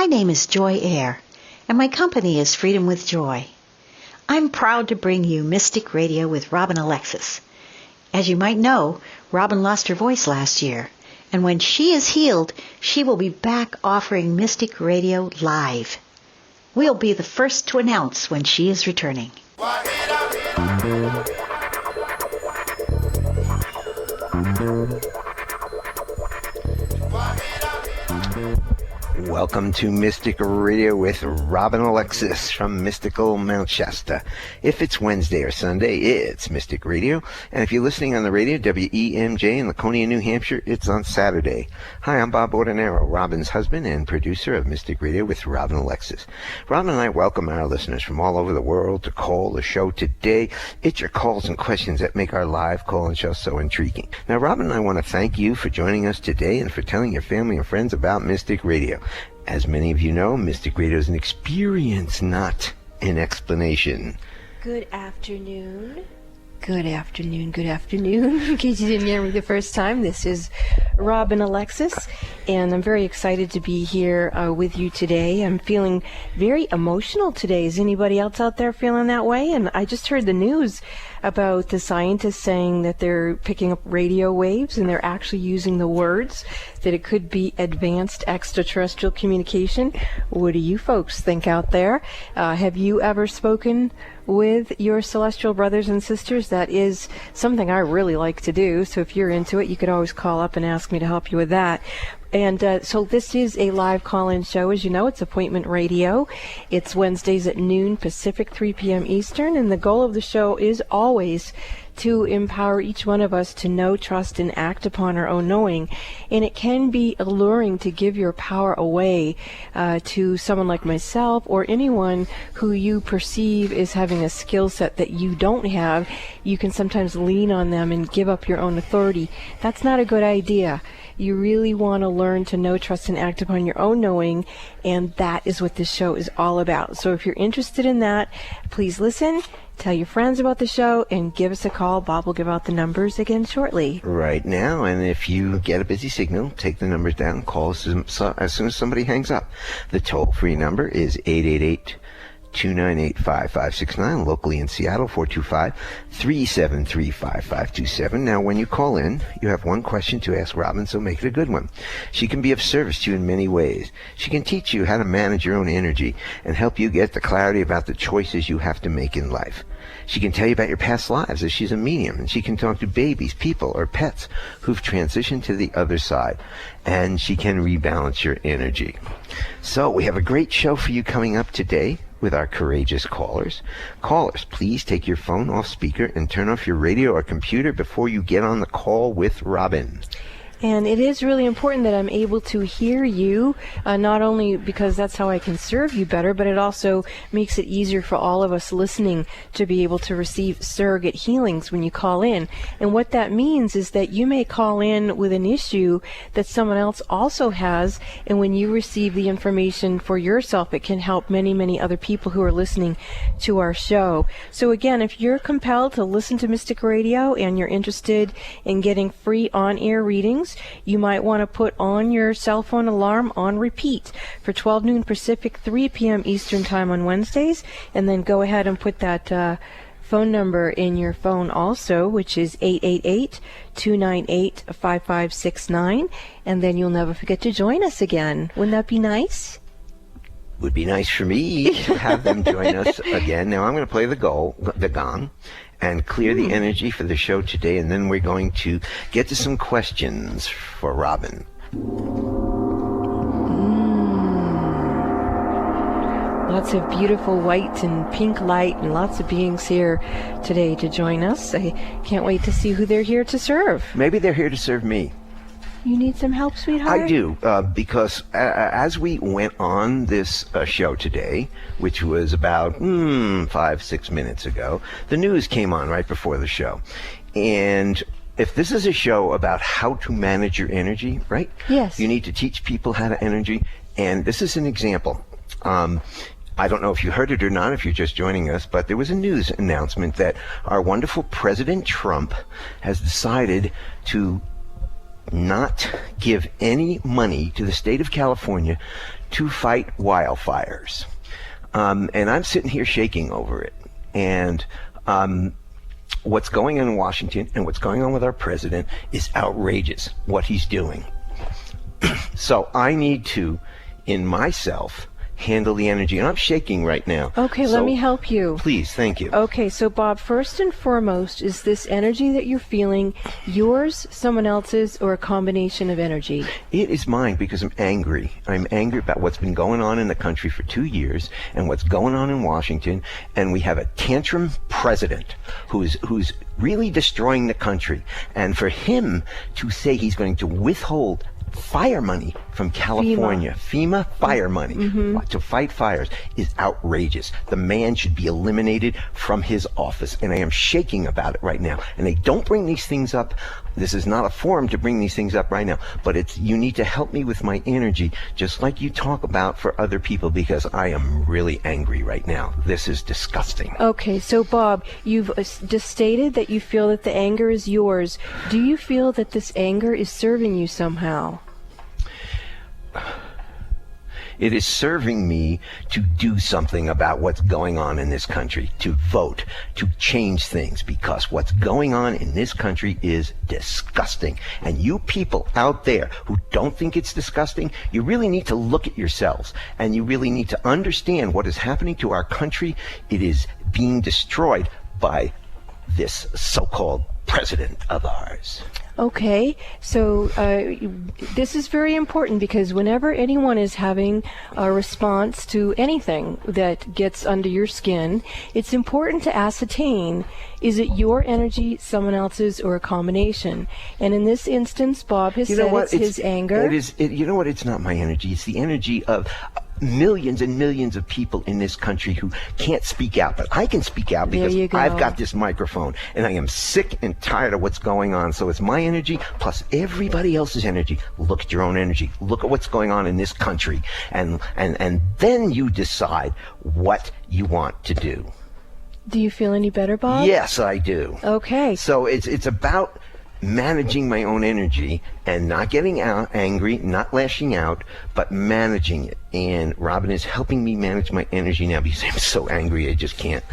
My name is Joy Eyre, and my company is Freedom with Joy. I'm proud to bring you Mystic Radio with Robin Alexis. As you might know, Robin lost her voice last year, and when she is healed, she will be back offering Mystic Radio live. We'll be the first to announce when she is returning. Welcome to Mystic Radio with Robin Alexis from Mystical Mount Shasta. If it's Wednesday or Sunday, it's Mystic Radio. And if you're listening on the radio, WEMJ in Laconia, New Hampshire, it's on Saturday. Hi, I'm Bob Ordinaro, Robin's husband and producer of Mystic Radio with Robin Alexis. Robin and I welcome our listeners from all over the world to call the show today. It's your calls and questions that make our live call-in show so intriguing. Now, Robin and I want to thank you for joining us today and for telling your family and friends about Mystic Radio. As many of you know, Mystic Radio is an experience, not an explanation. Good afternoon. Good afternoon. Good afternoon. In case you didn't hear me the first time, this is Robin Alexis, and I'm very excited to be here with you today. I'm feeling very emotional today. Is anybody else out there feeling that way? And I just heard the news about the scientists saying that they're picking up radio waves and they're actually using the words that it could be advanced extraterrestrial communication. What do you folks think out there? Have you ever spoken with your celestial brothers and sisters? That is something I really like to do. So if you're into it, you could always call up and ask me to help you with that. And so this is a live call-in show. As you know, it's appointment radio. It's Wednesdays at noon Pacific, 3 p.m. Eastern. And the goal of the show is always to empower each one of us to know, trust, and act upon our own knowing. And it can be alluring to give your power away to someone like myself or anyone who you perceive is having a skill set that you don't have. You can sometimes lean on them and give up your own authority. That's not a good idea. You really want to learn to know, trust, and act upon your own knowing, and that is what this show is all about. So if you're interested in that, please listen, tell your friends about the show, and give us a call. Bob will give out the numbers again shortly. Right now, and if you get a busy signal, take the numbers down, call us as soon as somebody hangs up. The toll-free number is 888-298-5569, locally in Seattle, 425-373-5527. Now, when you call in, you have one question to ask Robin, so make it a good one. She can be of service to you in many ways. She can teach you how to manage your own energy and help you get the clarity about the choices you have to make in life. She can tell you about your past lives, as she's a medium, and she can talk to babies, people, or pets who've transitioned to the other side, and she can rebalance your energy. So we have a great show for you coming up today with our courageous callers. Callers, please take your phone off speaker and turn off your radio or computer before you get on the call with Robin. And it is really important that I'm able to hear you, not only because that's how I can serve you better, but it also makes it easier for all of us listening to be able to receive surrogate healings when you call in. And what that means is that you may call in with an issue that someone else also has, and when you receive the information for yourself, it can help many, many other people who are listening to our show. So again, if you're compelled to listen to Mystic Radio and you're interested in getting free on-air readings, you might want to put on your cell phone alarm on repeat for 12 noon Pacific, 3 p.m. Eastern Time on Wednesdays, and then go ahead and put that phone number in your phone also, which is 888-298-5569, and then you'll never forget to join us again. Wouldn't that be nice? Would be nice for me to have them join us again. Now I'm going to play the gong, and clear the energy for the show today, and then we're going to get to some questions for Robin. Lots of beautiful white and pink light and lots of beings here today to join us. I can't wait to see who they're here to serve. Maybe they're here to serve me. You need some help, sweetheart? I do, because as we went on this show today, which was about 5-6 minutes ago, the news came on right before the show. And if this is a show about how to manage your energy, right? Yes. You need to teach people how to energy. And this is an example. I don't know if you heard it or not, if you're just joining us, but there was a news announcement that our wonderful President Trump has decided to not give any money to the state of California to fight wildfires. And I'm sitting here shaking over it. And what's going on in Washington and what's going on with our president is outrageous, what he's doing. So I need to, in myself, handle the energy. And I'm shaking right now. Okay, let me help you. Please, thank you. Okay, so Bob, first and foremost, is this energy that you're feeling yours, someone else's, or a combination of energy? It is mine because I'm angry. I'm angry about what's been going on in the country for 2 years and what's going on in Washington. And we have a tantrum president who's really destroying the country. And for him to say he's going to withhold fire money from California, FEMA fire money to fight fires is outrageous. The man should be eliminated from his office, and I am shaking about it right now. And they don't bring these things up. This is not a forum to bring these things up right now, but you need to help me with my energy, just like you talk about for other people, because I am really angry right now. This is disgusting. Okay, so Bob, you've just stated that you feel that the anger is yours. Do you feel that this anger is serving you somehow? It is serving me to do something about what's going on in this country, to vote, to change things, because what's going on in this country is disgusting. And you people out there who don't think it's disgusting, you really need to look at yourselves, and you really need to understand what is happening to our country. It is being destroyed by this so-called president of ours. Okay, so this is very important, because whenever anyone is having a response to anything that gets under your skin, it's important to ascertain, is it your energy, someone else's, or a combination? And in this instance, Bob has said it's his anger. You know what? It's not my energy. It's the energy of millions and millions of people in this country who can't speak out, but I can speak out because I've got this microphone, and I am sick and tired of what's going on. So it's my energy plus everybody else's energy. Look at your own energy. Look at what's going on in this country, and then you decide what you want to do. Do you feel any better, Bob? Yes, I do. Okay. So it's about managing my own energy and not getting angry, not lashing out, but managing it. And Robin is helping me manage my energy now because I'm so angry I just can't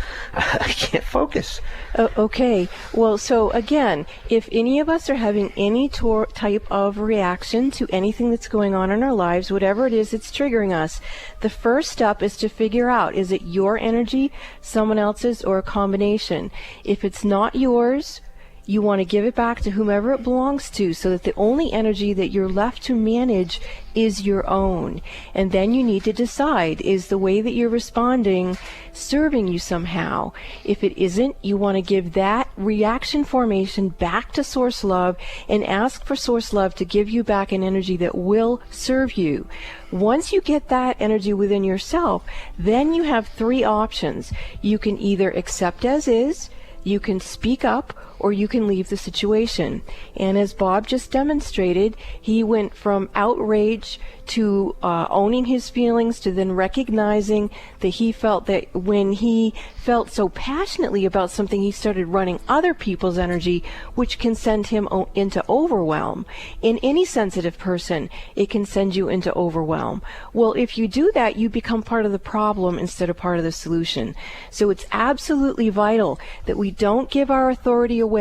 focus. Okay. Well, so again, if any of us are having any type of reaction to anything that's going on in our lives, whatever it is that's triggering us, the first step is to figure out, is it your energy, someone else's, or a combination? If it's not yours, you want to give it back to whomever it belongs to, so that the only energy that you're left to manage is your own. And then you need to decide, is the way that you're responding serving you somehow? If it isn't, you want to give that reaction formation back to Source Love and ask for Source Love to give you back an energy that will serve you. Once you get that energy within yourself, then you have three options. You can either accept as is, you can speak up, or you can leave the situation. And as Bob just demonstrated, he went from outrage to owning his feelings, to then recognizing that he felt that when he felt so passionately about something, he started running other people's energy, which can send him into overwhelm. In any sensitive person, it can send you into overwhelm. Well, if you do that, you become part of the problem instead of part of the solution. So it's absolutely vital that we don't give our authority away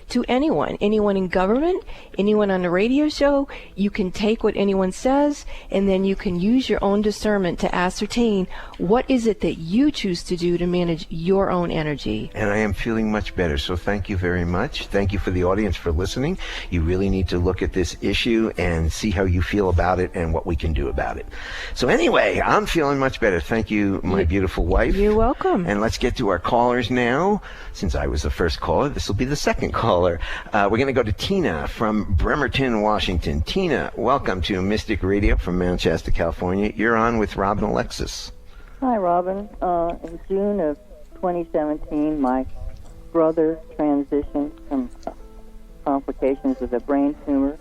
to anyone in government, anyone on the radio show. You can take what anyone says, and then you can use your own discernment to ascertain what is it that you choose to do to manage your own energy. And I am feeling much better, so thank you very much. Thank you for the audience for listening. You really need to look at this issue and see how you feel about it and what we can do about it. So anyway, I'm feeling much better. Thank you, my beautiful wife. You're welcome. And let's get to our callers now. Since I was the first caller, this will be the second caller. We're going to go to Tina from Bremerton, Washington. Tina, welcome to Mystic Radio from Manchester, California. You're on with Robin Alexis. Hi, Robin. In June of 2017, my brother transitioned from complications with a brain tumor.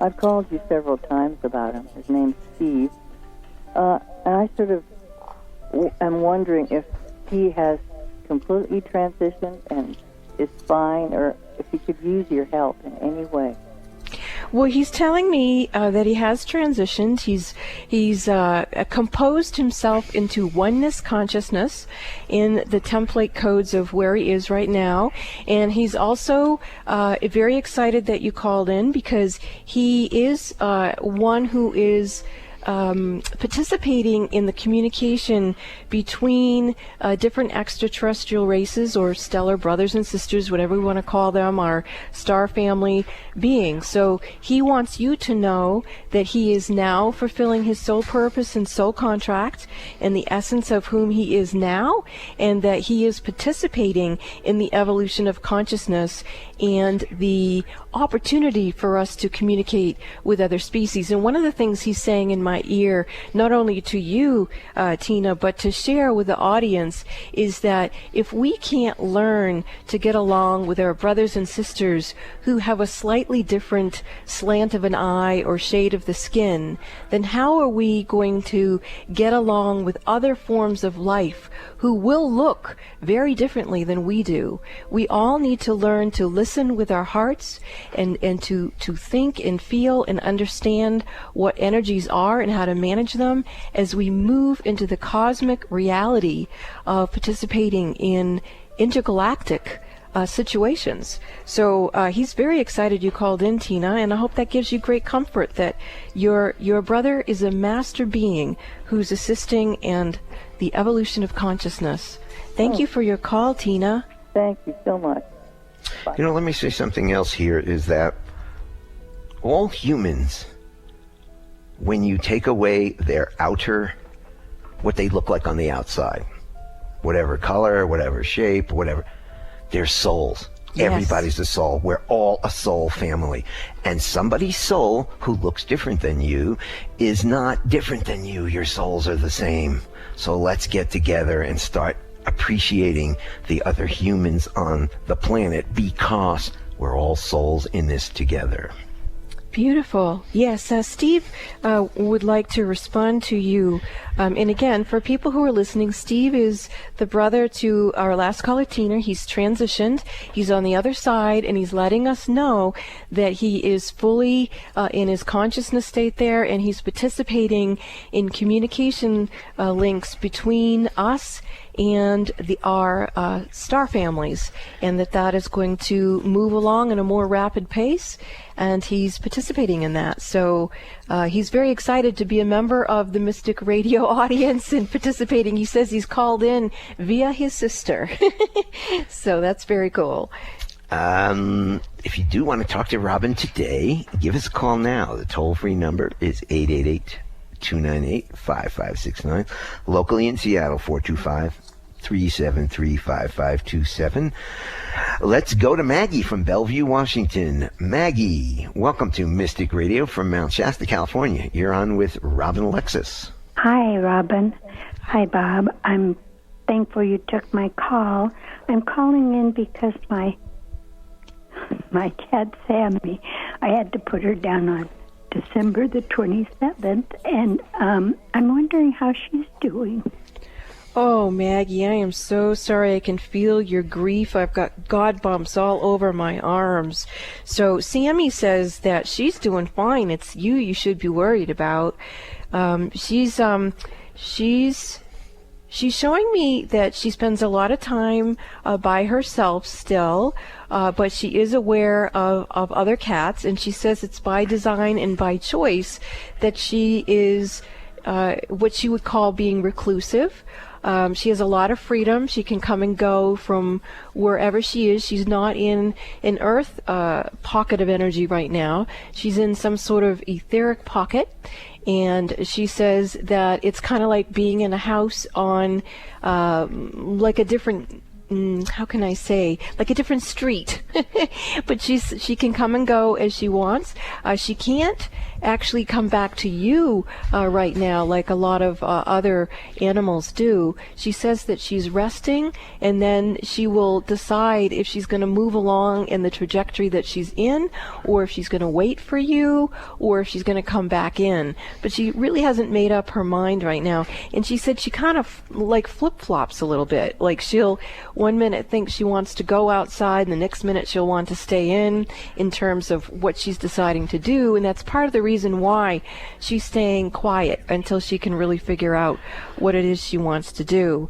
I've called you several times about him. His name's Steve. And I sort of am wondering if he has completely transitioned and is fine, or if he could use your help in any way. Well, he's telling me that he has transitioned. He's composed himself into oneness consciousness in the template codes of where he is right now, and he's also very excited that you called in because he is one who is participating in the communication between different extraterrestrial races or stellar brothers and sisters, whatever we want to call them, our star family beings. So he wants you to know that he is now fulfilling his soul purpose and soul contract and the essence of whom he is now, and that he is participating in the evolution of consciousness and the opportunity for us to communicate with other species. And one of the things he's saying in my ear, not only to you, Tina, but to share with the audience, is that if we can't learn to get along with our brothers and sisters who have a slightly different slant of an eye or shade of the skin, then how are we going to get along with other forms of life who will look very differently than we do? We all need to learn to listen with our hearts and to think and feel and understand what energies are and how to manage them as we move into the cosmic reality of participating in intergalactic situations. So he's very excited you called in, Tina, and I hope that gives you great comfort that your brother is a master being who's assisting in the evolution of consciousness. Thank you for your call, Tina. Thank you so much. Bye. You know, let me say something else here, is that all humans, when you take away their outer, what they look like on the outside, whatever color, whatever shape, whatever, they're souls. Yes. Everybody's a soul. We're all a soul family. And somebody's soul who looks different than you is not different than you. Your souls are the same. So let's get together and start appreciating the other humans on the planet, because we're all souls in this together. Beautiful. Yes, Steve would like to respond to you. And again, for people who are listening, Steve is the brother to our last caller, Tina. He's transitioned. He's on the other side, and he's letting us know that he is fully in his consciousness state there, and he's participating in communication links between us and our star families, and that is going to move along in a more rapid pace, and he's participating in that. So he's very excited to be a member of the Mystic Radio audience and participating. He says he's called in via his sister. So that's very cool. If you do want to talk to Robin today, give us a call now. The toll-free number is 888-298-5569. Locally in Seattle, 425-373-5527. Let's go to Maggie from Bellevue, Washington. Maggie, welcome to Mystic Radio from Mount Shasta, California. You're on with Robin Alexis. Hi, Robin. Hi, Bob. I'm thankful you took my call. I'm calling in because my cat, Sammy, I had to put her down on December the 27th, and I'm wondering how she's doing. Oh, Maggie, I am so sorry. I can feel your grief. I've got God bumps all over my arms. So Sammy says that she's doing fine. It's you should be worried about. She's showing me that she spends a lot of time by herself still, but she is aware of other cats, and she says it's by design and by choice that she is what she would call being reclusive. She has a lot of freedom. She can come and go from wherever she is. She's not in an earth pocket of energy right now. She's in some sort of etheric pocket. And she says that it's kind of like being in a house on like a different, how can I say, like a different street. But she can come and go as she wants. She can't actually come back to you right now, like a lot of other animals do. She says that she's resting, and then she will decide if she's going to move along in the trajectory that she's in, or if she's going to wait for you, or if she's going to come back in. But she really hasn't made up her mind right now. And she said she kind of like flip-flops a little bit. Like she'll one minute think she wants to go outside, and the next minute she'll want to stay in terms of what she's deciding to do. And that's part of the reason why she's staying quiet until she can really figure out what it is she wants to do.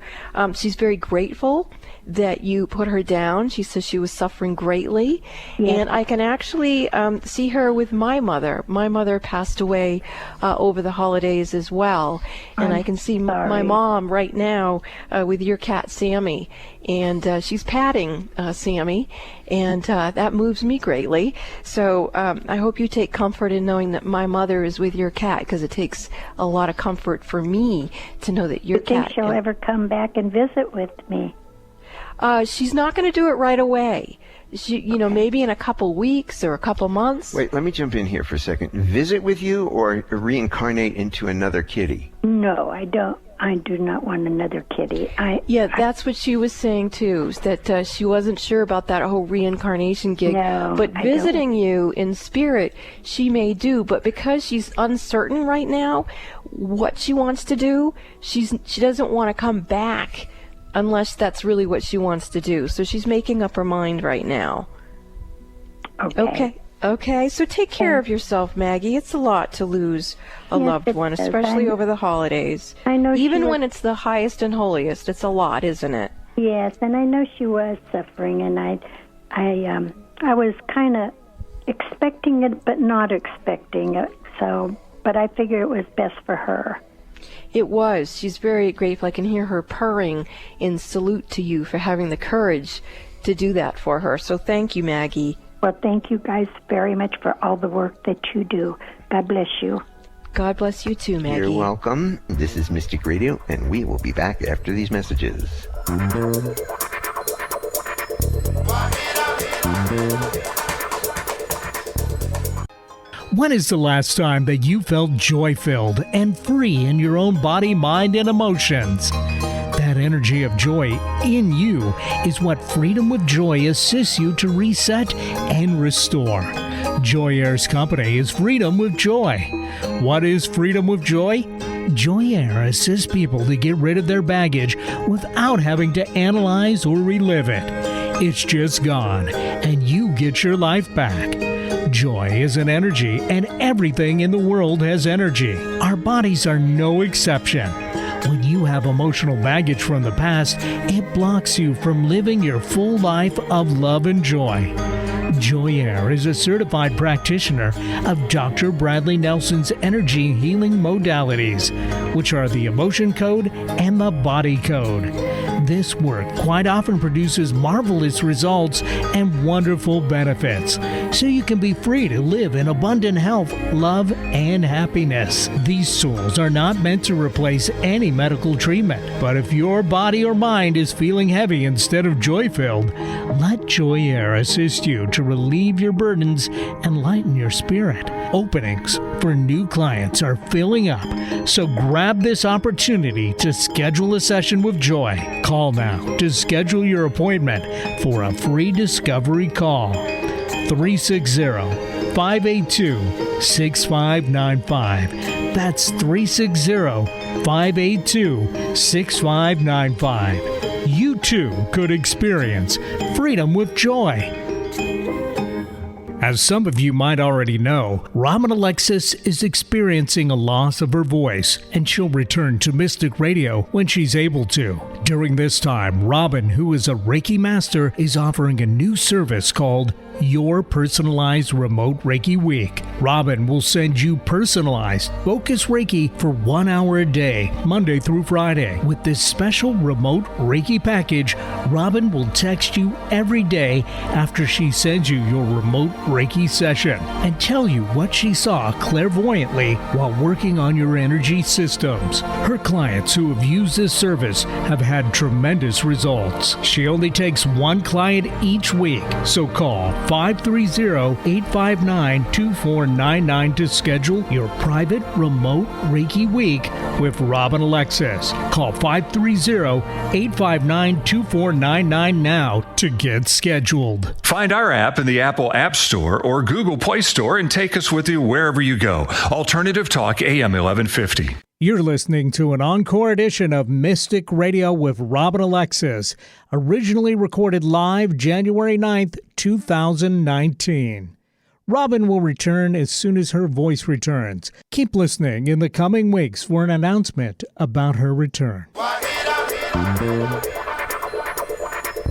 She's very grateful that you put her down. She says she was suffering greatly. Yes. And I can actually see her with my mother. My mother passed away over the holidays as well. And I can see my mom right now with your cat, Sammy. And she's patting Sammy, and that moves me greatly. So I hope you take comfort in knowing that my mother is with your cat, because it takes a lot of comfort for me to know that your cat... Do you think she'll ever come back and visit with me? She's not going to do it right away. She, maybe in a couple weeks or a couple months. Wait, let me jump in here for a second. Visit with you or reincarnate into another kitty? No, I don't. I do not want another kitty. That's what she was saying too, that she wasn't sure about that whole reincarnation gig. No, but visiting you in spirit, she may do. But because she's uncertain right now what she wants to do, she doesn't want to come back unless that's really what she wants to do. So she's making up her mind right now. Okay. So take care of yourself, Maggie. It's a lot to lose a loved one, especially over the holidays. I know. Even when it's the highest and holiest, it's a lot, isn't it? Yes, and I know she was suffering, and I was kind of expecting it, but not expecting it. So, but I figure it was best for her. It was. She's very grateful. I can hear her purring in salute to you for having the courage to do that for her. So thank you, Maggie. Well, thank you guys very much for all the work that you do. God bless you. God bless you too, Maggie. You're welcome. This is Mystic Radio, and we will be back after these messages. When is the last time that you felt joy-filled and free in your own body, mind, and emotions? That energy of joy in you is what Freedom with Joy assists you to reset and restore. Joy Air's company is Freedom with Joy. What is Freedom with Joy? Joy Air assists people to get rid of their baggage without having to analyze or relive it. It's just gone, and you get your life back. Joy is an energy, and everything in the world has energy. Our bodies are no exception. When you have emotional baggage from the past, it blocks you from living your full life of love and joy. Joy Air is a certified practitioner of Dr. Bradley Nelson's energy healing modalities, which are the emotion code and the body code. This work quite often produces marvelous results and wonderful benefits, so you can be free to live in abundant health, love, and happiness. These tools are not meant to replace any medical treatment, but if your body or mind is feeling heavy instead of joy-filled, let Joy Air assist you to relieve your burdens and lighten your spirit. Openings for new clients are filling up, so grab this opportunity to schedule a session with Joy. Call now to schedule your appointment for a free discovery call. 360-582-6595. That's 360-582-6595. You too could experience freedom with joy. As some of you might already know, Robin Alexis is experiencing a loss of her voice, and she'll return to Mystic Radio when she's able to. During this time, Robin, who is a Reiki master, is offering a new service called Your Personalized Remote Reiki Week. Robin will send you personalized, focused Reiki for 1 hour a day, Monday through Friday. With this special remote Reiki package, Robin will text you every day after she sends you your remote Reiki Reiki session and tell you what she saw clairvoyantly while working on your energy systems. Her clients who have used this service have had tremendous results. She only takes one client each week, so call 530-859-2499 to schedule your private remote Reiki week with Robin Alexis. Call 530-859-2499 now to get scheduled. Find our app in the Apple App Store or Google Play Store and take us with you wherever you go. Alternative Talk AM 1150. You're listening to an encore edition of Mystic Radio with Robin Alexis, originally recorded live January 9th, 2019. Robin will return as soon as her voice returns. Keep listening in the coming weeks for an announcement about her return.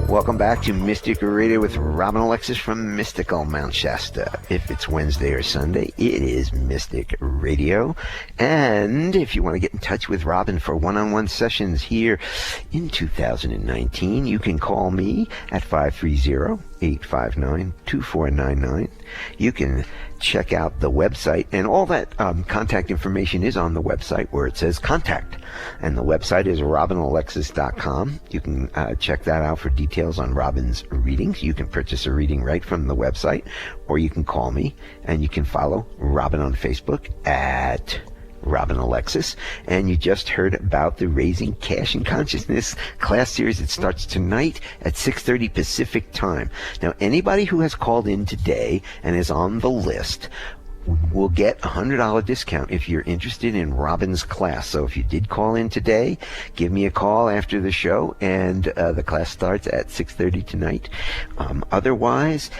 Welcome back to Mystic Radio with Robin Alexis from Mystical Mount Shasta. If it's Wednesday or Sunday, it is Mystic Radio. And if you want to get in touch with Robin for one-on-one sessions here in 2019, you can call me at 530-859-2499. You can check out the website, and all that contact information is on the website where it says contact. And the website is robinalexis.com. You can check that out for details on Robin's readings. You can purchase a reading right from the website, or you can call me, and you can follow Robin on Facebook at Robin Alexis. And you just heard about the Raising Cash and Consciousness class series. It starts tonight at 6:30 Pacific time. Now, anybody who has called in today and is on the list will get a $100 discount if you're interested in Robin's class. So if you did call in today, give me a call after the show, and the class starts at 6:30 tonight. Otherwise,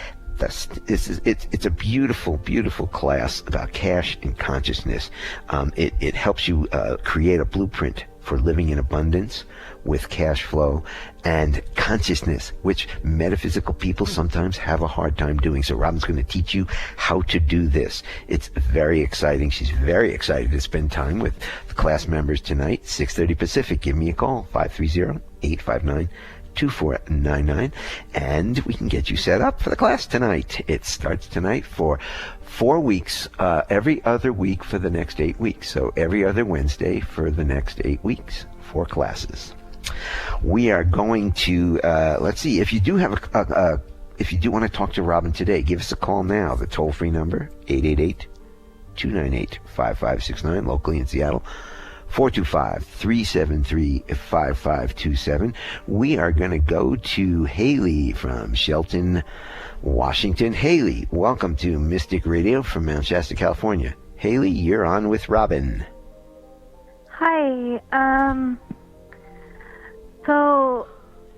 it's a beautiful, beautiful class about cash and consciousness. It helps you create a blueprint for living in abundance with cash flow and consciousness, which metaphysical people sometimes have a hard time doing. So Robin's going to teach you how to do this. It's very exciting. She's very excited to spend time with the class members tonight, 6:30 Pacific. Give me a call, 530-859-2499, and we can get you set up for the class tonight. It starts tonight for 4 weeks, every other week for the next 8 weeks. So every other Wednesday for the next 8 weeks, 4 classes. We are going to, let's see, if you do have if you do want to talk to Robin today, give us a call now. The toll-free number, 888-298-5569, locally in Seattle. 425-373-5527. We are going to go to Haley from Shelton, Washington. Haley, welcome to Mystic Radio from Mount Shasta, California. Haley, you're on with Robin. Hi. So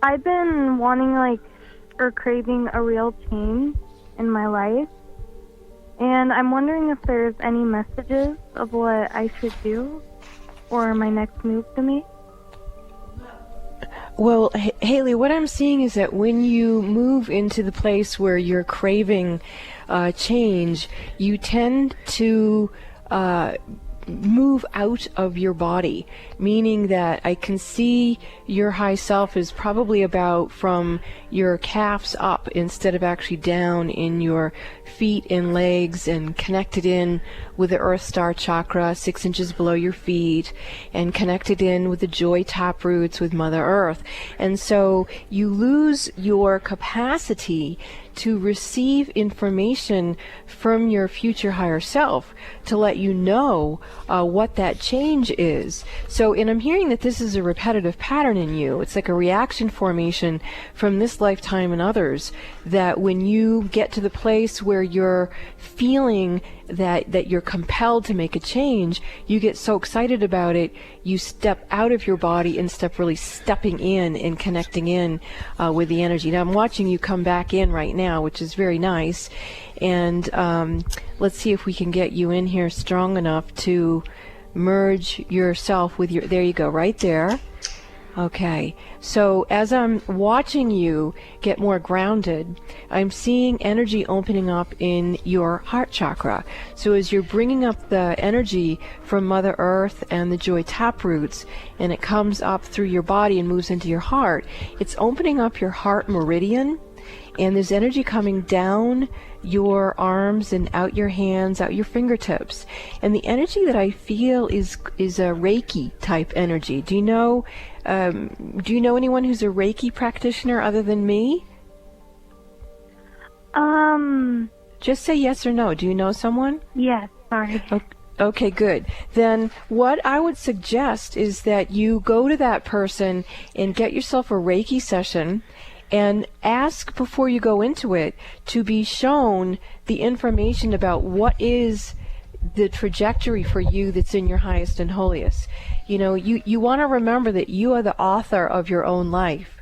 I've been wanting or craving a real change in my life. And I'm wondering if there's any messages of what I should do or my next move to me. Well, Haley, what I'm seeing is that when you move into the place where you're craving change, you tend to move out of your body, meaning that I can see your high self is probably about from your calves up instead of actually down in your feet and legs and connected in with the Earth Star chakra 6 inches below your feet and connected in with the joy tap roots with Mother Earth. And so you lose your capacity to receive information from your future higher self to let you know what that change is. So, and I'm hearing that this is a repetitive pattern in you. It's like a reaction formation from this lifetime and others, that when you get to the place where you're feeling that you're compelled to make a change, you get so excited about it, you step out of your body and really stepping in and connecting in with the energy. Now I'm watching you come back in right now, which is very nice. And let's see if we can get you in here strong enough to merge yourself with your, there you go, right there. Okay, so as I'm watching you get more grounded, I'm seeing energy opening up in your heart chakra. So as you're bringing up the energy from Mother Earth and the joy tap roots, and it comes up through your body and moves into your heart, it's opening up your heart meridian. And there's energy coming down your arms and out your hands, out your fingertips. And the energy that I feel is a Reiki type energy. Do you know anyone who's a Reiki practitioner other than me? Just say yes or no. Do you know someone? Yes, sorry. Okay, good. Then what I would suggest is that you go to that person and get yourself a Reiki session and ask before you go into it to be shown the information about what is the trajectory for you that's in your highest and holiest. You know, you want to remember that you are the author of your own life.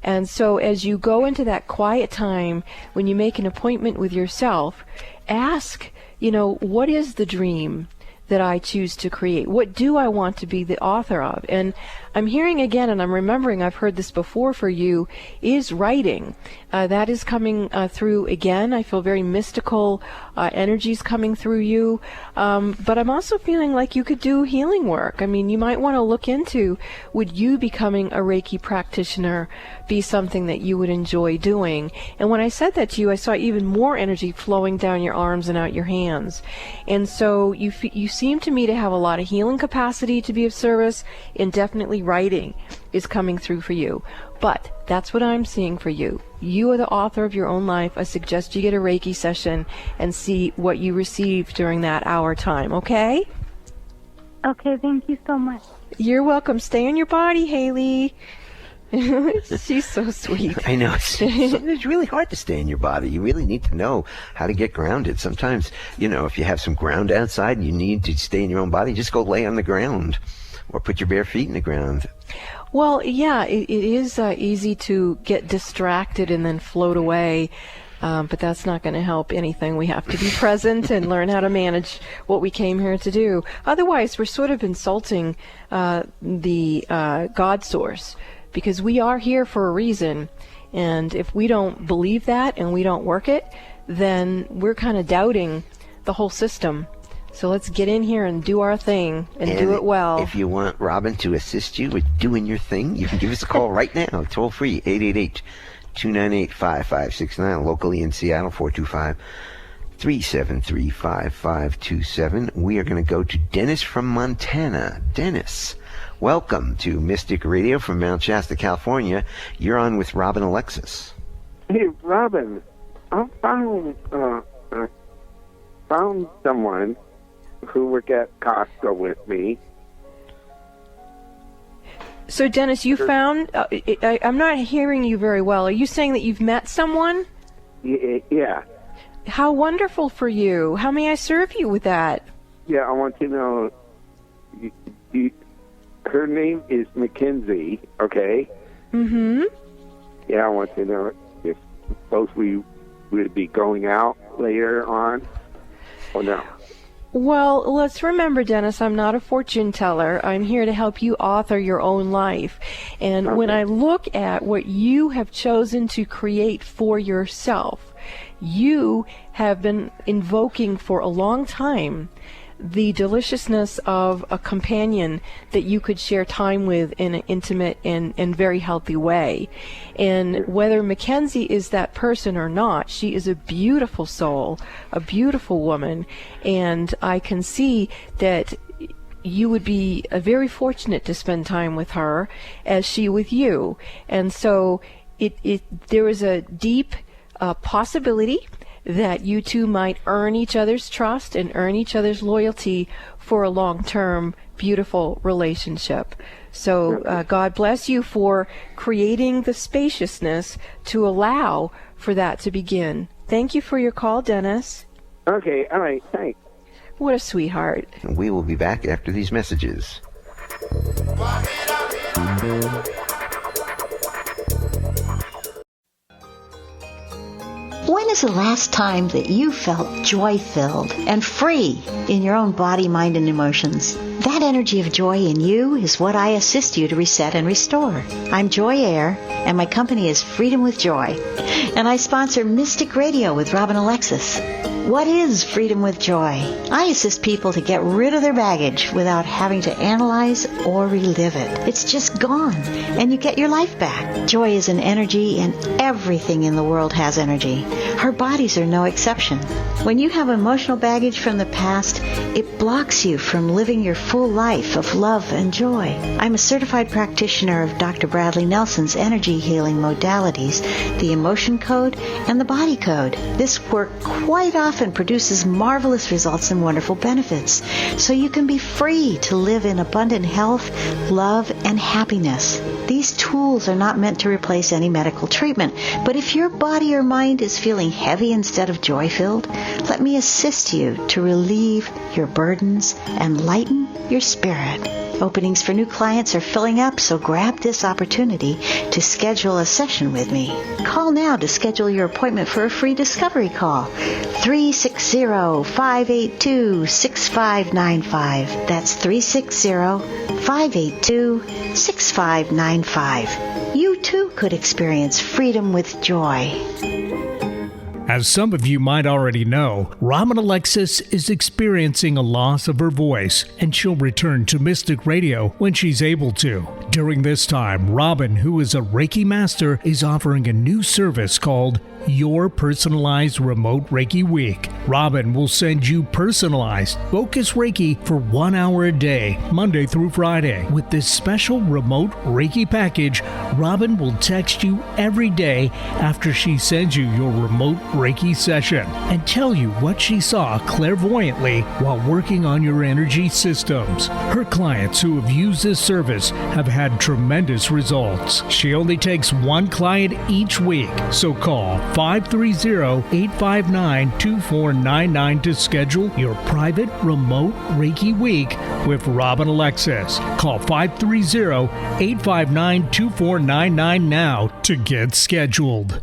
And so as you go into that quiet time, when you make an appointment with yourself, ask, what is the dream that I choose to create? What do I want to be the author of? And I'm hearing again, and I'm remembering I've heard this before for you, is writing. That is coming through again. I feel very mystical energies coming through you. But I'm also feeling like you could do healing work. I mean, you might want to look into, would you becoming a Reiki practitioner be something that you would enjoy doing? And when I said that to you, I saw even more energy flowing down your arms and out your hands. And so you seem to me to have a lot of healing capacity to be of service, and definitely writing is coming through for you. But that's what I'm seeing for you. You are the author of your own life. I suggest you get a Reiki session and see what you receive during that hour time, okay? Okay, thank you so much. You're welcome. Stay in your body, Haley. She's so sweet. I know. It's really hard to stay in your body. You really need to know how to get grounded. Sometimes, if you have some ground outside and you need to stay in your own body, just go lay on the ground or put your bare feet in the ground. Well, yeah, it is easy to get distracted and then float away, but that's not going to help anything. We have to be present and learn how to manage what we came here to do. Otherwise, we're sort of insulting the God source, because we are here for a reason. And if we don't believe that and we don't work it, then we're kind of doubting the whole system. So let's get in here and do our thing and do it well. If you want Robin to assist you with doing your thing, you can give us a call right now. Toll free, 888-298-5569. Locally in Seattle, 425-373-5527. We are going to go to Dennis from Montana. Dennis, welcome to Mystic Radio from Mount Shasta, California. You're on with Robin Alexis. Hey, Robin, I found someone who would get Costco with me. So, Dennis, you found... I'm not hearing you very well. Are you saying that you've met someone? Yeah. How wonderful for you. How may I serve you with that? Yeah, I want to know... her name is Mackenzie, okay? Mm-hmm. Yeah, I want to know if both we would be going out later on or no. Well, let's remember, Dennis, I'm not a fortune teller. I'm here to help you author your own life. And Okay. when I look at what you have chosen to create for yourself, you have been invoking for a long time the deliciousness of a companion that you could share time with in an intimate and very healthy way. And whether Mackenzie is that person or not, she is a beautiful soul, a beautiful woman, and I can see that you would be very fortunate to spend time with her as she with you. And so there is a deep possibility that you two might earn each other's trust and earn each other's loyalty for a long-term, beautiful relationship. So God bless you for creating the spaciousness to allow for that to begin. Thank you for your call, Dennis. Okay, all right, thanks. What a sweetheart. And we will be back after these messages. When is the last time that you felt joy-filled and free in your own body, mind, and emotions? That energy of joy in you is what I assist you to reset and restore. I'm Joy Air, and my company is Freedom with Joy, and I sponsor Mystic Radio with Robin Alexis. What is freedom with joy? I assist people to get rid of their baggage without having to analyze or relive it. It's just gone, and you get your life back. Joy is an energy, and everything in the world has energy. Our bodies are no exception. When you have emotional baggage from the past, it blocks you from living your full life of love and joy. I'm a certified practitioner of Dr. Bradley Nelson's energy healing modalities, the emotion code and the body code. This work quite often produces marvelous results and wonderful benefits, so you can be free to live in abundant health, love, and happiness. These tools are not meant to replace any medical treatment, but if your body or mind is feeling heavy instead of joy-filled, let me assist you to relieve your burdens and lighten your spirit. Openings for new clients are filling up, so grab this opportunity to schedule a session with me. Call now to schedule your appointment for a free discovery call. 360-582-6595. That's 360-582-6595. You too could experience freedom with joy. As some of you might already know, Robin Alexis is experiencing a loss of her voice, and she'll return to Mystic Radio when she's able to. During this time, Robin, who is a Reiki master, is offering a new service called Your Personalized Remote Reiki Week. Robin will send you personalized focus Reiki for 1 hour a day, Monday through Friday. With this special remote Reiki package, Robin will text you every day after she sends you your remote Reiki session and tell you what she saw clairvoyantly while working on your energy systems. Her clients who have used this service have had tremendous results. She only takes one client each week, so call 530-859-2499 to schedule your private remote Reiki week with Robin Alexis. Call 530-859-2499 now to get scheduled.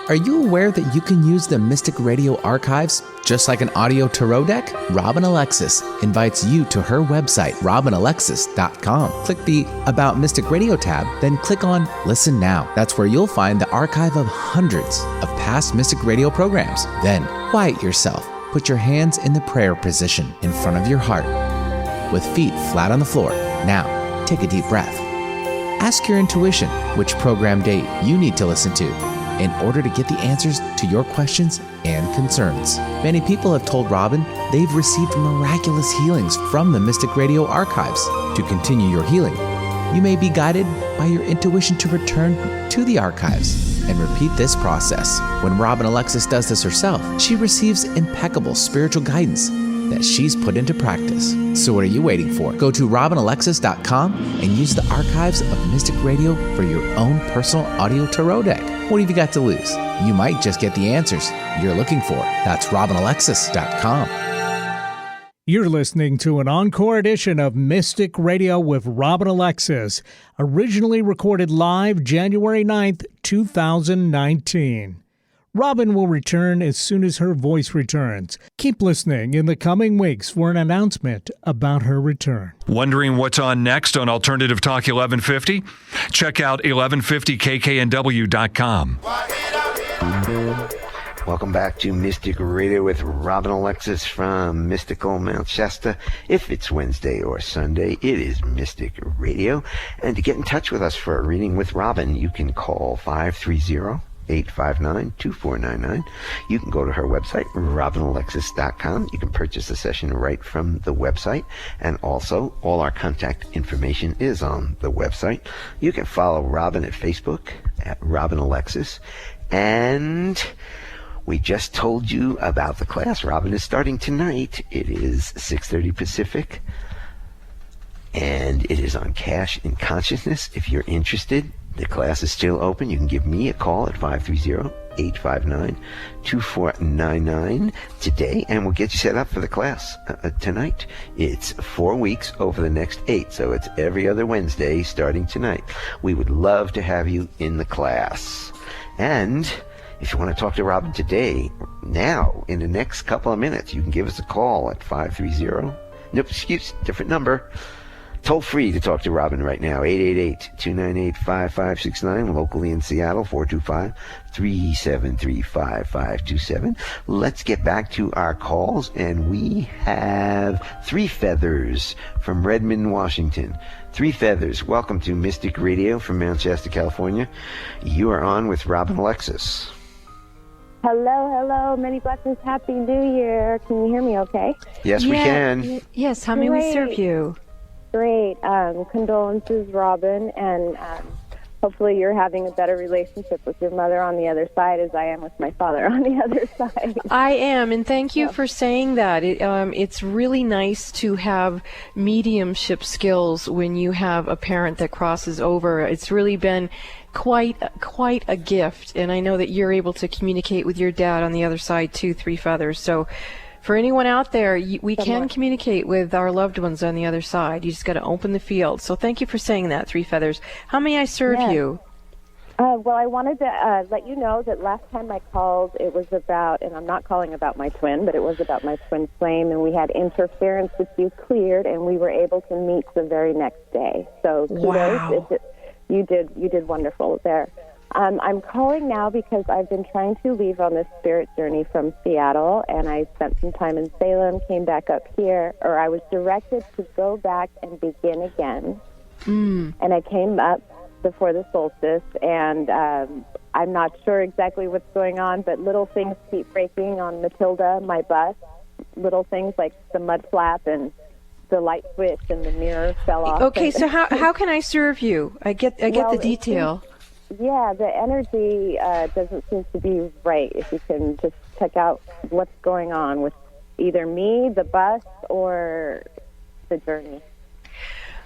Are you aware that you can use the Mystic Radio archives just like an audio tarot deck? Robin Alexis invites you to her website, robinalexis.com. Click the About Mystic Radio tab, then click on Listen Now. That's where you'll find the archive of hundreds of past Mystic Radio programs. Then, quiet yourself. Put your hands in the prayer position in front of your heart with feet flat on the floor. Now, take a deep breath. Ask your intuition which program date you need to listen to in order to get the answers to your questions and concerns. Many people have told Robin they've received miraculous healings from the Mystic Radio archives. To continue your healing, you may be guided by your intuition to return to the archives and repeat this process. When Robin Alexis does this herself, she receives impeccable spiritual guidance that she's put into practice. So what are you waiting for? Go to robinalexis.com and use the archives of Mystic Radio for your own personal audio tarot deck. What have you got to lose? You might just get the answers you're looking for. That's robinalexis.com. You're listening to an encore edition of Mystic Radio with Robin Alexis, originally recorded live January 9th, 2019. Robin will return as soon as her voice returns. Keep listening in the coming weeks for an announcement about her return. Wondering what's on next on Alternative Talk 1150? Check out 1150kknw.com. Welcome back to Mystic Radio with Robin Alexis from Mystical Mount Shasta. If it's Wednesday or Sunday, it is Mystic Radio. And to get in touch with us for a reading with Robin, you can call 530-859-2499. You can go to her website, robinalexis.com. You can purchase a session right from the website. And also, all our contact information is on the website. You can follow Robin at Facebook, at Robin Alexis. And we just told you about the class. Robin is starting tonight. It is 6:30 Pacific. And it is on Cash in Consciousness. If you're interested, the class is still open. You can give me a call at 530-859-2499 today, and we'll get you set up for the class tonight. It's 4 weeks over the next 8, so it's every other Wednesday starting tonight. We would love to have you in the class. And if you want to talk to Robin today, now, in the next couple of minutes, you can give us a call at 530, different number, Toll free to talk to Robin right now, 888-298-5569, locally in Seattle, 425-373-5527. Let's get back to our calls, and we have Three Feathers from Redmond, Washington. Three Feathers, welcome to Mystic Radio from Mount Shasta, California. You are on with Robin Alexis. Hello. Many blessings. Happy New Year. Can you hear me okay? Yes, we can. Yes, how may we serve you? Great. Condolences, Robin, and hopefully you're having a better relationship with your mother on the other side as I am with my father on the other side. I am, and thank you for saying that. It's really nice to have mediumship skills when you have a parent that crosses over. It's really been quite a gift, and I know that you're able to communicate with your dad on the other side too, Three Feathers. So for anyone out there, we can communicate with our loved ones on the other side. You just got to open the field. So thank you for saying that, Three Feathers. How may I serve you? Well, I wanted to let you know that last time I called, it was about, and I'm not calling about my twin, but it was about my twin flame, and we had interference with you cleared, and we were able to meet the very next day. So kudos. Wow. You did wonderful there. I'm calling now because I've been trying to leave on this spirit journey from Seattle, and I spent some time in Salem, came back up here, or I was directed to go back and begin again. And I came up before the solstice, and I'm not sure exactly what's going on, but little things keep breaking on Matilda, my bus. Little things like the mud flap and the light switch and the mirror fell off. Okay, so how can I serve you? I get the detail. Yeah, the energy doesn't seem to be right. If you can just check out what's going on with either me, the bus, or the journey.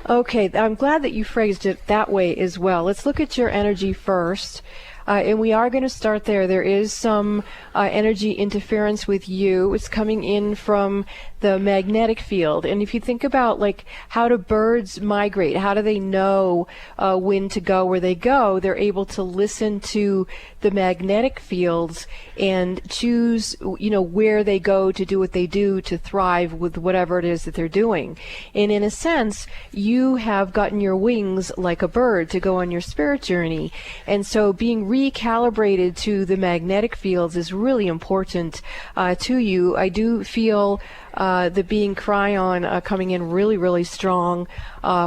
Okay, I'm glad that you phrased it that way as well. Let's look at your energy first. And we are going to start there. There is some energy interference with you. It's coming in from the magnetic field. And if you think about, like, how do birds migrate? How do they know when to go where they go? They're able to listen to the magnetic fields and choose, where they go to do what they do to thrive with whatever it is that they're doing. And in a sense, you have gotten your wings like a bird to go on your spirit journey. And so being recalibrated to the magnetic fields is really important to you. I do feel the being Cryon coming in really, really strong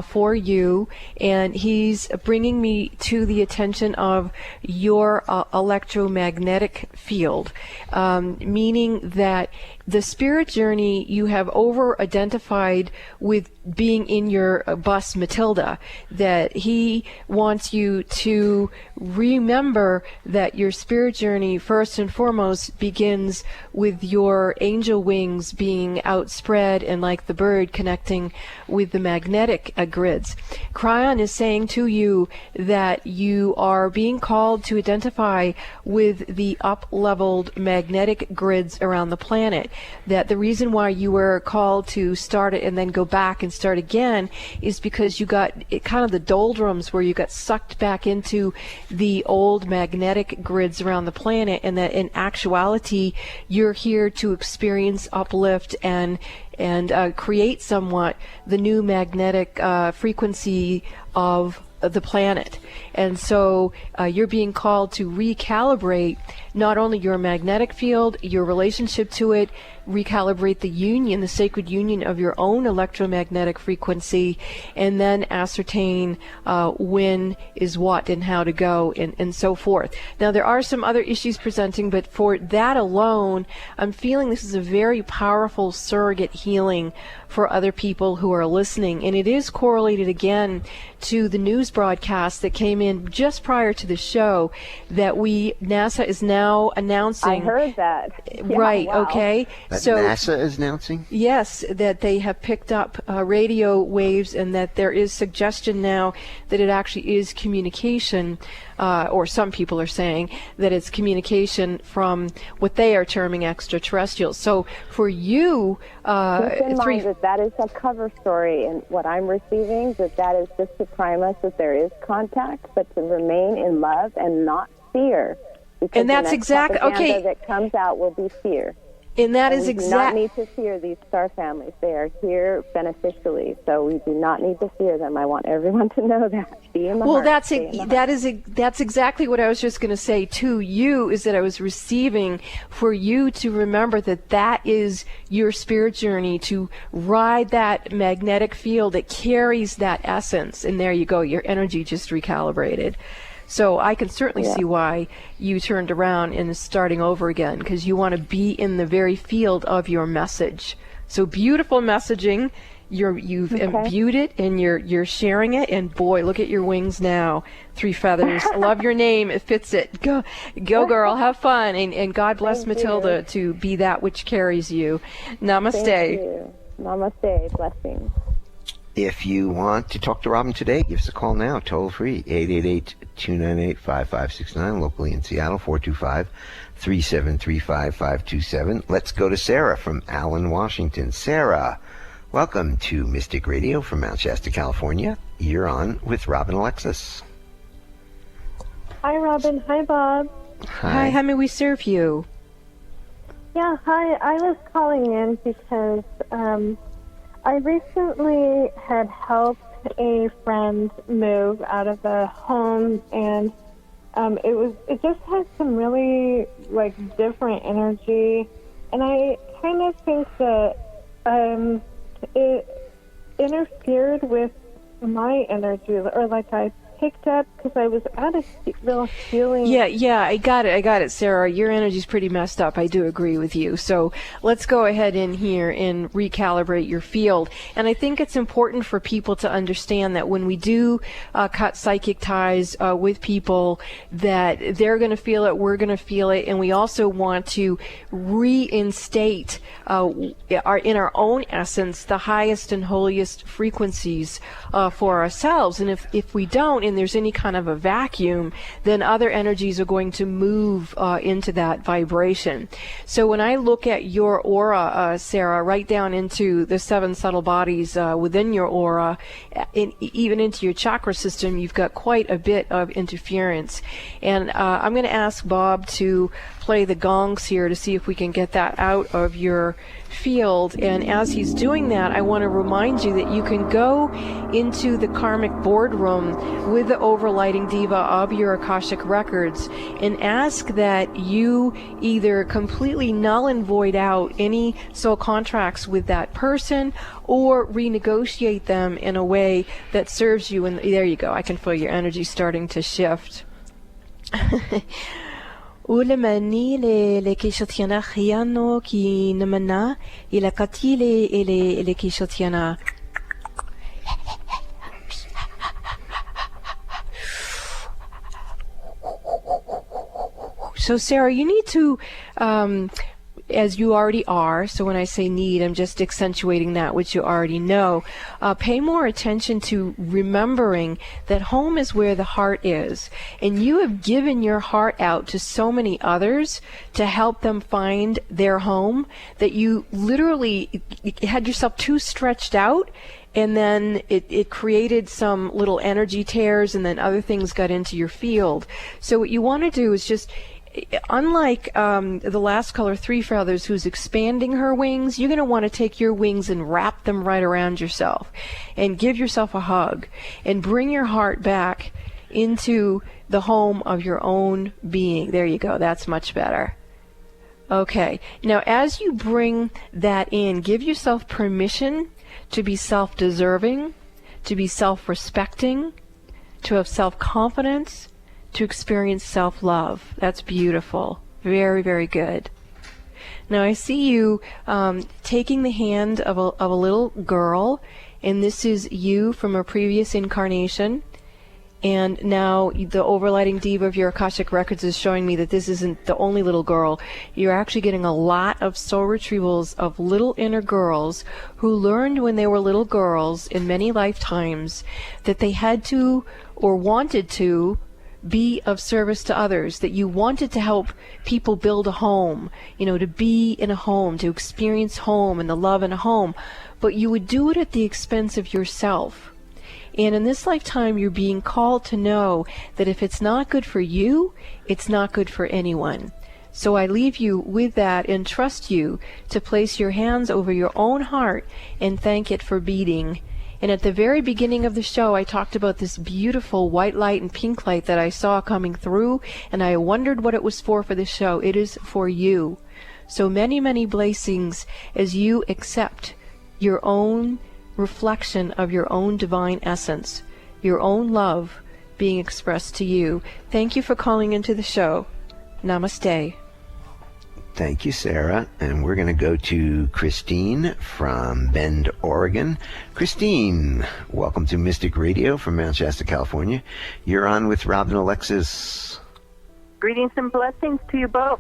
for you, and he's bringing me to the attention of your electromagnetic field, meaning that the spirit journey you have over-identified with being in your bus Matilda, that he wants you to remember that your spirit journey first and foremost begins with your angel wings being outspread and like the bird connecting with the magnetic grids. Cryon is saying to you that you are being called to identify with the up-leveled magnetic grids around the planet, that the reason why you were called to start it and then go back and start again is because you got kind of the doldrums where you got sucked back into the old magnetic grids around the planet, and that in actuality you're here to experience uplift and create somewhat the new magnetic frequency of the planet. And so you're being called to recalibrate not only your magnetic field, your relationship to it, recalibrate the union, the sacred union of your own electromagnetic frequency, and then ascertain when is what and how to go and so forth. Now, there are some other issues presenting, but for that alone, I'm feeling this is a very powerful surrogate healing for other people who are listening. And it is correlated again to the news broadcast that came in just prior to the show that NASA is now announcing. I heard that. Right, wow. Okay. That So NASA is announcing? Yes, that they have picked up radio waves, and that there is suggestion now that it actually is communication, or some people are saying that it's communication from what they are terming extraterrestrials. So for you, keep in mind that is a cover story, and what I'm receiving, that is just to prime us that there is contact, but to remain in love and not fear. Because and that's exactly okay. That comes out will be fear. And that is we do not need to fear these star families. They are here beneficially, so we do not need to fear them. I want everyone to know that. Be in the well, heart. that's exactly what I was just going to say to you, is that I was receiving for you to remember that is your spirit journey, to ride that magnetic field that carries that essence. And there you go, your energy just recalibrated. So I can certainly see why you turned around and is starting over again, because you want to be in the very field of your message. So beautiful messaging. You've imbued it and you're sharing it, and boy, look at your wings now. 3 feathers. I love your name. It fits it. Go girl. Have fun. And God bless Thank Matilda you. to be that which carries you. Namaste. Thank you. Namaste. Blessings. If you want to talk to Robin today, give us a call now, toll free, 888-298-5569, locally in Seattle, 425-3735-527. Let's go to Sarah from Allen, Washington. Sarah, welcome to Mystic Radio from Mount Shasta, California. You're on with Robin Alexis. Hi, Robin. Hi, Bob. Hi, how may we serve you? Yeah, hi. I was calling in because I recently had helped a friend move out of the home, and it just had some really different energy, and I kind of think that it interfered with my energy, or I picked up because I was out of real healing. Yeah, I got it, Sarah. Your energy's pretty messed up. I do agree with you. So let's go ahead in here and recalibrate your field. And I think it's important for people to understand that when we do cut psychic ties with people, that they're going to feel it, we're going to feel it, and we also want to reinstate in our own essence the highest and holiest frequencies for ourselves. And if we don't, and there's any kind of a vacuum, then other energies are going to move into that vibration. So when I look at your aura, Sarah, right down into the 7 subtle bodies within your aura, even into your chakra system, you've got quite a bit of interference. And I'm going to ask Bob to play the gongs here to see if we can get that out of your field. And as he's doing that, I want to remind you that you can go into the karmic boardroom with the overlighting diva of your Akashic records and ask that you either completely null and void out any soul contracts with that person or renegotiate them in a way that serves you. And there you go. I can feel your energy starting to shift. Ulemani le kishotiana hiano ki namana ila katile ele kishotiana. So Sarah, you need to as you already are, so when I say need, I'm just accentuating that which you already know. Pay more attention to remembering that home is where the heart is, and you have given your heart out to so many others to help them find their home that you literally had yourself too stretched out, and then it created some little energy tears, and then other things got into your field. So what you want to do is just, unlike the last color, 3 feathers, who's expanding her wings, you're going to want to take your wings and wrap them right around yourself and give yourself a hug and bring your heart back into the home of your own being. There you go. That's much better. Okay. Now, as you bring that in, give yourself permission to be self-deserving, to be self-respecting, to have self-confidence, to experience self-love. That's beautiful. Very, very good. Now I see you taking the hand of a little girl, and this is you from a previous incarnation. And now the overlighting diva of your Akashic records is showing me that this isn't the only little girl. You're actually getting a lot of soul retrievals of little inner girls who learned when they were little girls in many lifetimes that they had to or wanted to be of service to others, that you wanted to help people build a home, to be in a home, to experience home and the love in a home, but you would do it at the expense of yourself. And in this lifetime, you're being called to know that if it's not good for you, it's not good for anyone. So I leave you with that and trust you to place your hands over your own heart and thank it for beating. And at the very beginning of the show, I talked about this beautiful white light and pink light that I saw coming through, and I wondered what it was for the show. It is for you. So many, many blessings as you accept your own reflection of your own divine essence, your own love being expressed to you. Thank you for calling into the show. Namaste. Thank you, Sarah. And we're going to go to Christine from Bend, Oregon. Christine, welcome to Mystic Radio from Mount Shasta, California. You're on with Rob and Alexis. Greetings and blessings to you both.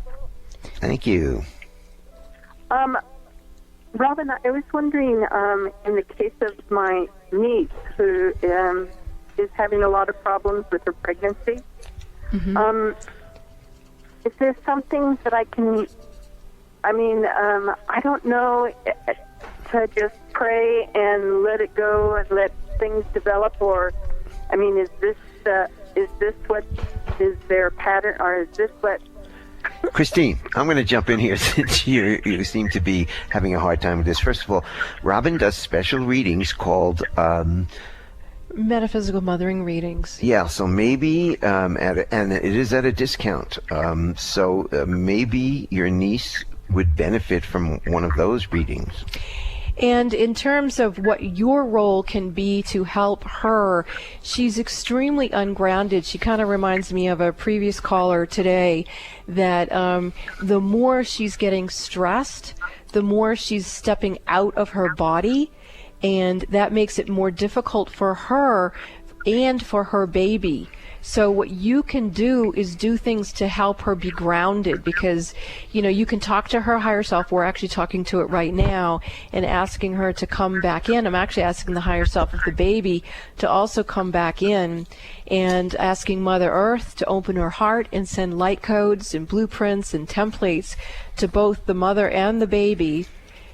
Thank you. Robin, I was wondering, in the case of my niece who is having a lot of problems with her pregnancy, is there something that I can, I don't know, to just pray and let it go and let things develop, or, is this what is their pattern, or is this what... Christine, I'm going to jump in here since you seem to be having a hard time with this. First of all, Robin does special readings called... Metaphysical mothering readings. Yeah, so maybe, and it is at a discount. So maybe your niece would benefit from one of those readings. And in terms of what your role can be to help her, she's extremely ungrounded. She kind of reminds me of a previous caller today, that the more she's getting stressed, the more she's stepping out of her body, and that makes it more difficult for her and for her baby. So what you can do is do things to help her be grounded, because, you can talk to her higher self. We're actually talking to it right now and asking her to come back in. I'm actually asking the higher self of the baby to also come back in, and asking Mother Earth to open her heart and send light codes and blueprints and templates to both the mother and the baby.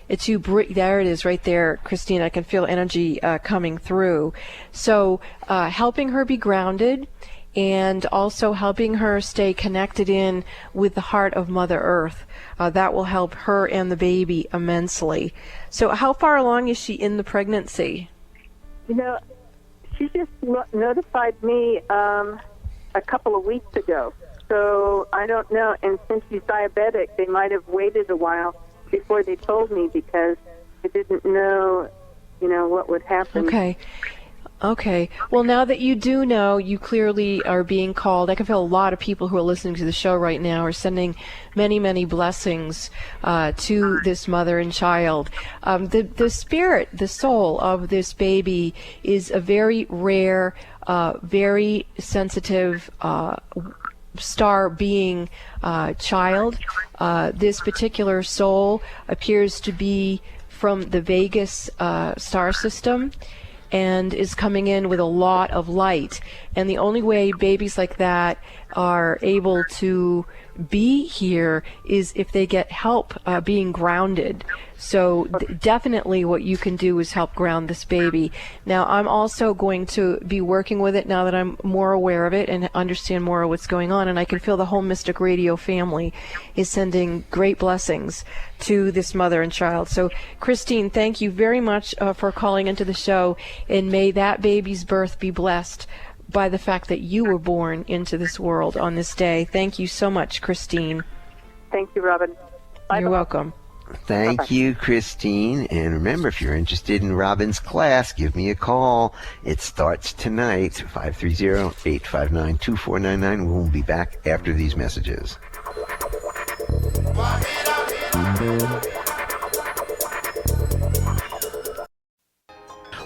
There it is right there, Christine. I can feel energy coming through. So helping her be grounded, and also helping her stay connected in with the heart of Mother Earth. That will help her and the baby immensely. So how far along is she in the pregnancy? She just notified me a couple of weeks ago. So I don't know. And since she's diabetic, they might have waited a while before they told me, because they didn't know, what would happen. Okay. Well, now that you do know, you clearly are being called. I can feel a lot of people who are listening to the show right now are sending many, many blessings to this mother and child. The spirit, the soul of this baby is a very rare, very sensitive star being child. This particular soul appears to be from the Vegas star system, and is coming in with a lot of light. And the only way babies like that are able to be here is if they get help being grounded. So definitely what you can do is help ground this baby. Now, I'm also going to be working with it now that I'm more aware of it and understand more of what's going on, and I can feel the whole Mystic Radio family is sending great blessings to this mother and child. So, Christine, thank you very much for calling into the show, and may that baby's birth be blessed by the fact that you were born into this world on this day. Thank you so much, Christine. Thank you, Robin. You're welcome. Thank you, Christine. And remember, if you're interested in Robin's class, give me a call. It starts tonight, 530-859-2499. We'll be back after these messages.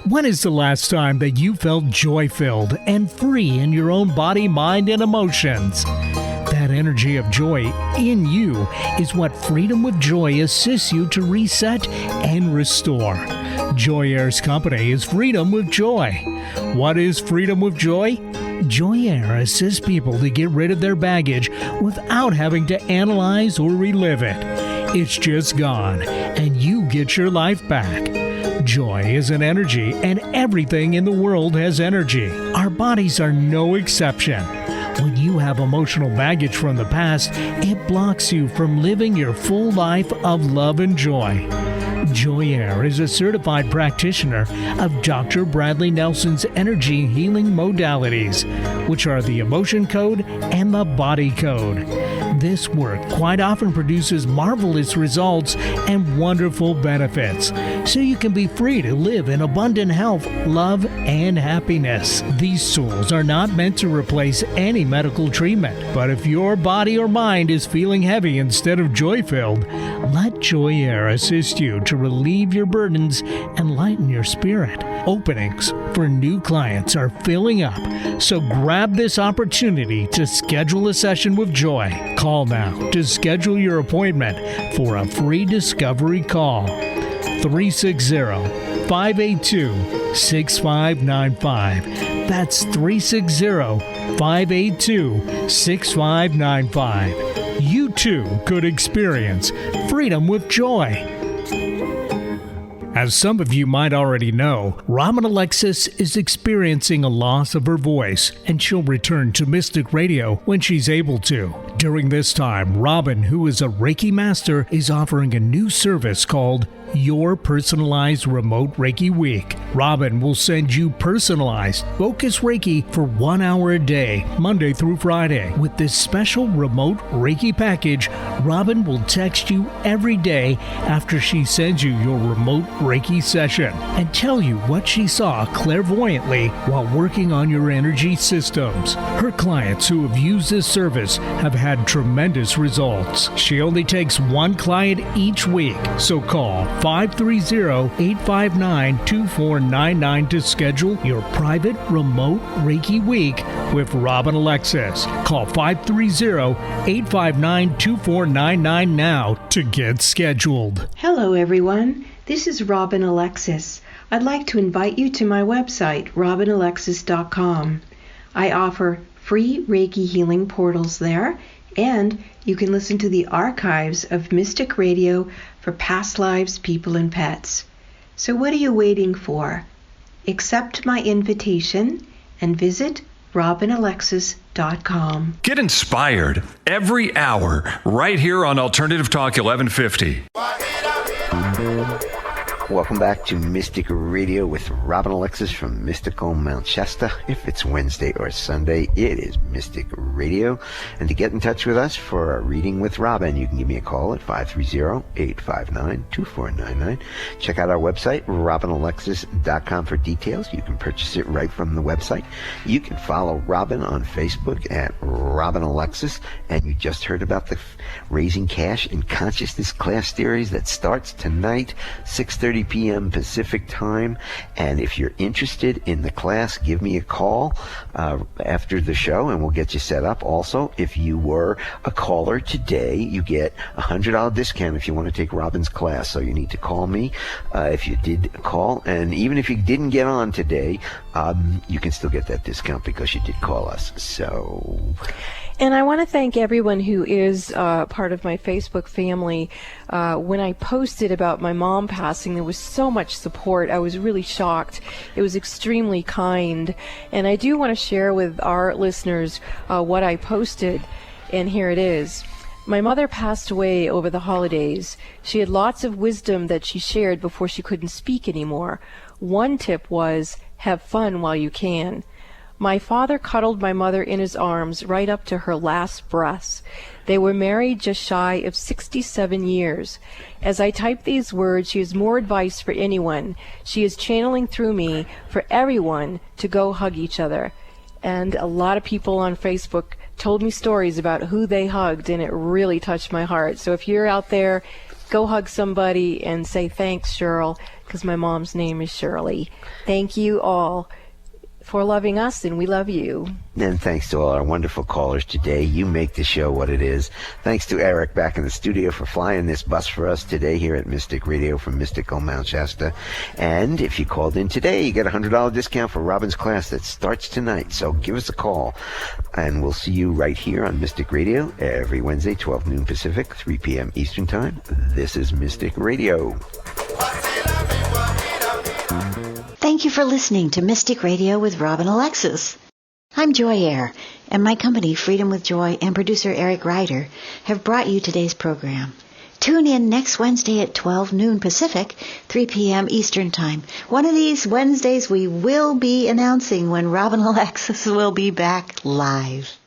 When is the last time that you felt joy-filled and free in your own body, mind, and emotions? That energy of joy in you is what Freedom with Joy assists you to reset and restore. Joy Air's company is Freedom with Joy. What is Freedom with Joy? Joy Air assists people to get rid of their baggage without having to analyze or relive it. It's just gone, and you get your life back. Joy is an energy, and everything in the world has energy. Our bodies are no exception. When you have emotional baggage from the past, it blocks you from living your full life of love and joy. Joy Air is a certified practitioner of Dr. Bradley Nelson's energy healing modalities, which are the emotion code and the body code. This work quite often produces marvelous results and wonderful benefits, so you can be free to live in abundant health, love, and happiness. These tools are not meant to replace any medical treatment, but if your body or mind is feeling heavy instead of joy-filled, let Joy Air assist you to relieve your burdens and lighten your spirit. Openings for new clients are filling up, so grab this opportunity to schedule a session with Joy. Call now to schedule your appointment for a free discovery call. 360-582-6595. That's 360-582-6595. You too could experience freedom with joy. As some of you might already know, Robin Alexis is experiencing a loss of her voice, and she'll return to Mystic Radio when she's able to. During this time, Robin, who is a Reiki master, is offering a new service called Your Personalized Remote Reiki Week. Robin will send you personalized focus Reiki for 1 hour a day, Monday through Friday. With this special remote Reiki package, Robin will text you every day after she sends you your remote Reiki session and tell you what she saw clairvoyantly while working on your energy systems. Her clients who have used this service have had tremendous results. She only takes one client each week, so call 530-859-2499 to schedule your private remote Reiki week with Robin Alexis. Call 530-859-2499 now to get scheduled. Hello, everyone. This is Robin Alexis. I'd like to invite you to my website, robinalexis.com. I offer free Reiki healing portals there, and you can listen to the archives of Mystic Radio for past lives, people, and pets. So what are you waiting for? Accept my invitation and visit robinalexis.com. Get inspired every hour right here on Alternative Talk 1150. Welcome back to Mystic Radio with Robin Alexis from Mystical Mount Shasta. If it's Wednesday or Sunday, it is Mystic Radio. And to get in touch with us for a reading with Robin, you can give me a call at 530-859-2499. Check out our website, robinalexis.com, for details. You can purchase it right from the website. You can follow Robin on Facebook at Robin Alexis. And you just heard about the Raising Cash in Consciousness class series that starts tonight, 6:30 p.m. Pacific time. And if you're interested in the class, give me a call after the show and we'll get you set up. Also, if you were a caller today, you get a $100 discount if you want to take Robin's class. So you need to call me if you did call. And even if you didn't get on today, you can still get that discount because you did call us. So... And I want to thank everyone who is part of my Facebook family. When I posted about my mom passing, there was so much support. I was really shocked. It was extremely kind. And I do want to share with our listeners what I posted, and here it is. My mother passed away over the holidays. She had lots of wisdom that she shared before she couldn't speak anymore. One tip was, have fun while you can. My father cuddled my mother in his arms right up to her last breaths. They were married just shy of 67 years. As I type these words, she has more advice for anyone. She is channeling through me for everyone to go hug each other. And a lot of people on Facebook told me stories about who they hugged, and it really touched my heart. So if you're out there, go hug somebody and say thanks, Cheryl, because my mom's name is Shirley. Thank you all for loving us, and we love you. And thanks to all our wonderful callers today. You make the show what it is. Thanks to Eric back in the studio for flying this bus for us today here at Mystic Radio from Mystical Mount Shasta. And if you called in today, you get a $100 discount for Robin's class that starts tonight. So give us a call, and we'll see you right here on Mystic Radio every Wednesday, 12 noon Pacific, 3 p.m. Eastern Time. This is Mystic Radio. Thank you for listening to Mystic Radio with Robin Alexis. I'm Joy Air, and my company, Freedom with Joy, and producer Eric Ryder have brought you today's program. Tune in next Wednesday at 12 noon Pacific, 3 p.m. Eastern Time. One of these Wednesdays we will be announcing when Robin Alexis will be back live.